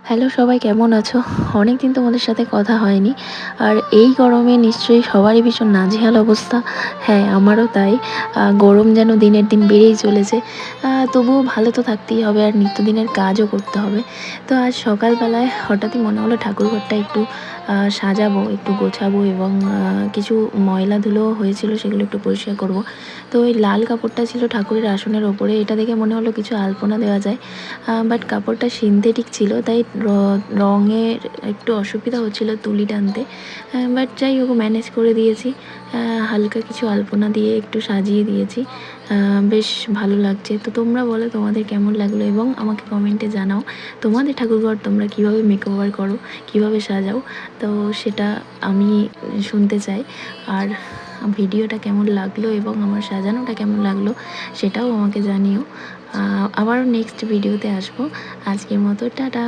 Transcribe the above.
Hello সবাই, কেমন আছো? অনেক দিন তোমাদের সাথে কথা হয়নি। আর এই গরমে নিশ্চয়ই সবারই ভীষণ নাজেহাল অবস্থা। হ্যাঁ, আমারও তাই। গরম যেন দিনের দিন বেড়েই চলেছে। তবুও ভালো তো থাকতেই হবে, আর নিত্যদিনের কাজও করতে হবে। তো আজ সকালবেলায় হঠাৎই মনে হলো ঠাকুরঘরটা একটু সাজাবো, একটু গোছাবো, এবং কিছু ময়লা ধুলোও হয়েছিল, সেগুলো একটু পরিষ্কার করব। তো ওই লাল কাপড়টা ছিল ঠাকুরের আসনের ওপরে, এটা দেখে মনে হলো কিছু আলপনা দেওয়া যায়। বাট কাপড়টা সিনথেটিক ছিল, তাই রঙের একটু অসুবিধা হচ্ছিল তুলি টানতে। বাট যাই হোক, ম্যানেজ করে দিয়েছি। হালকা কিছু আলপনা দিয়ে একটু সাজিয়ে দিয়েছি। বেশ ভালো লাগছে। তো তোমরা বলো তোমাদের কেমন লাগলো, এবং আমাকে কমেন্টে জানাও তোমাদের ঠাকুরঘর তোমরা কীভাবে মেকওভার করো, কীভাবে সাজাও। তো সেটা আমি শুনতে চাই। আর ভিডিওটা কেমন লাগলো এবং আমার সাজানোটা কেমন লাগলো সেটাও আমাকে জানিও। আবারও নেক্সট ভিডিওতে আসবো। আজকের মতো টাটা।